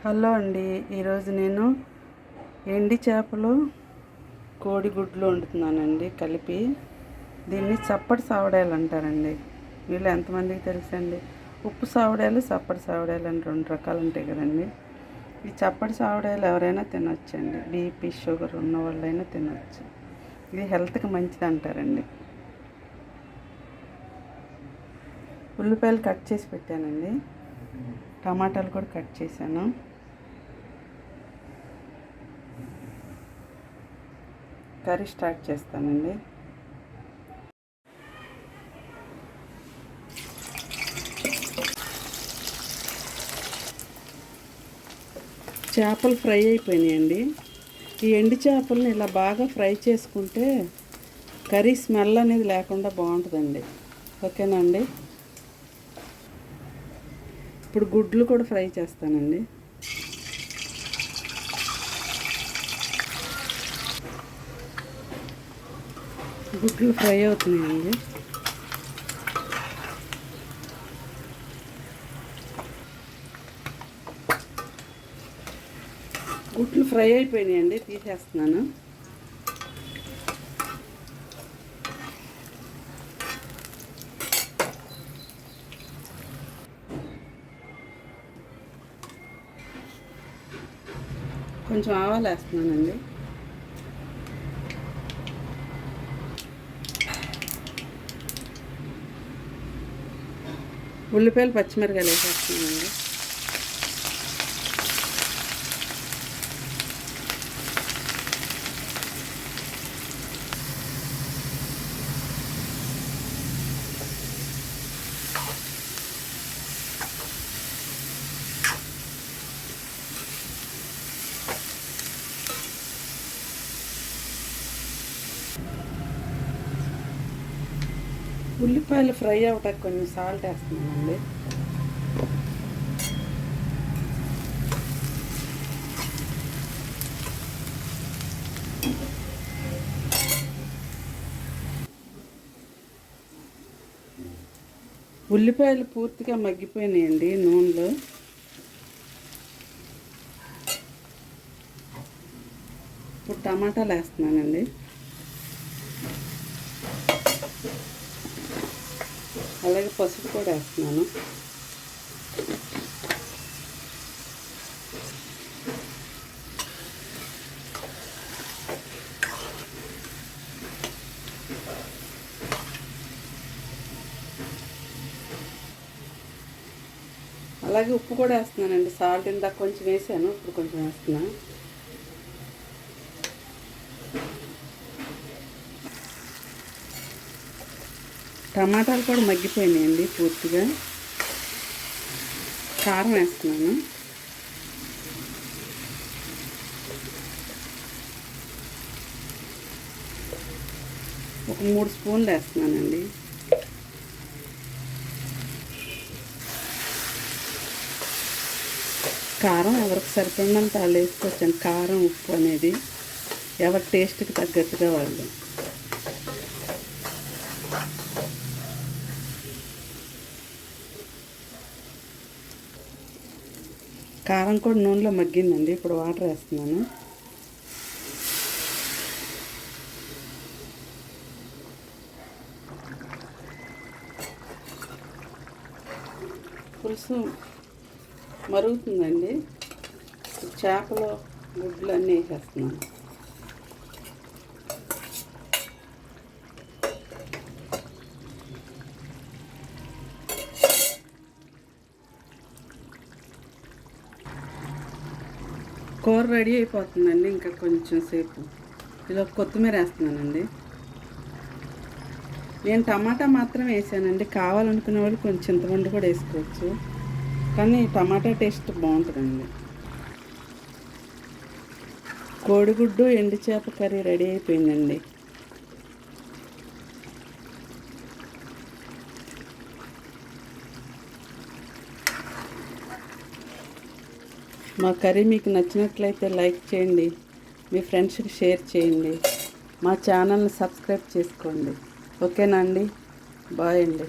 Hello అండి. ఈరోజు నేను ఎండి చేపలు కోడిగుడ్లు వండుతున్నానండి కలిపి. దీన్ని చప్పటి సావడాలు అంటారండి. వీళ్ళు ఎంతమందికి తెలుసండి? ఉప్పు సావడాలు, చప్పటి సావడాలు అని 2 రకాలు ఉంటాయి కదండి. ఈ చప్పటి సావడాలు ఎవరైనా తినొచ్చండి. బీపీ షుగర్ ఉన్న వాళ్ళైనా తినొచ్చు. ఇది హెల్త్కి మంచిది అంటారండి. ఉల్లిపాయలు కట్ చేసి పెట్టానండి. టమాటాలు కూడా కట్ చేశాను. కర్రీ స్టార్ట్ చేస్తానండి. చేపలు ఫ్రై అయిపోయినాయండి. ఈ ఎండు చేపలను ఇలా బాగా ఫ్రై చేసుకుంటే కర్రీ స్మెల్ అనేది లేకుండా బాగుంటుందండి. ఓకేనా అండి? ఇప్పుడు గుడ్లు కూడా ఫ్రై చేస్తానండి. గుడ్లు ఫ్రై అవుతున్నాయండి. గుడ్లు ఫ్రై అయిపోయినాయండి, తీసేస్తున్నాను. కొంచెం ఆవాలు వేస్తున్నానండి. ఉల్లిపాయలు, పచ్చిమిరకాయలు వేసేస్తున్నానండి. ఉల్లిపాయలు ఫ్రై అవటానికి కొంచెం సాల్ట్ వేస్తున్నానండి. ఉల్లిపాయలు పూర్తిగా మగ్గిపోయినాయండి నూనెలో. ఇప్పుడు టమాటాలు వేస్తున్నానండి. అలాగే పసుపు కూడా వేస్తున్నాను. అలాగే ఉప్పు కూడా వేస్తున్నానండి. సాల్ట్ ఇందాక కొంచెం వేసాను, ఇప్పుడు కొంచెం వేస్తున్నాను. టమాటాలు కూడా మగ్గిపోయినాయండి పూర్తిగా. కారం వేస్తున్నాను. ఒక 3 స్పూన్లు వేస్తున్నానండి. కారం ఎవరికి సరిపడినంత వాళ్ళు వేసుకోవచ్చండి. కారం, ఉప్పు అనేది ఎవరి టేస్ట్కి తగ్గట్టుగా వాళ్ళు. కారం కూడా నూనెలో మగ్గిందండి. ఇప్పుడు వాటర్ వేస్తున్నాను. పులుసు మరుగుతుందండి. చేపలు, గుడ్లు అన్నీ వేసేస్తున్నాను. కూర రెడీ అయిపోతుందండి. ఇంకా కొంచెం సేపు ఇలా కొత్తిమీర వేస్తున్నానండి. నేను టమాటా మాత్రం వేసానండి. కావాలనుకునే వాళ్ళు కొంచెం చింతపండు కూడా వేసుకోవచ్చు, కానీ టమాటా టేస్ట్ బాగుంటుందండి. కోడిగుడ్డు ఎండు చేప కర్రీ రెడీ అయిపోయిందండి. మా కర్రీ మీకు నచ్చినట్లయితే లైక్ చేయండి, మీ ఫ్రెండ్స్కి షేర్ చేయండి, మా ఛానల్ని సబ్స్క్రైబ్ చేసుకోండి. ఓకేనా అండి? బాయ్ అండి.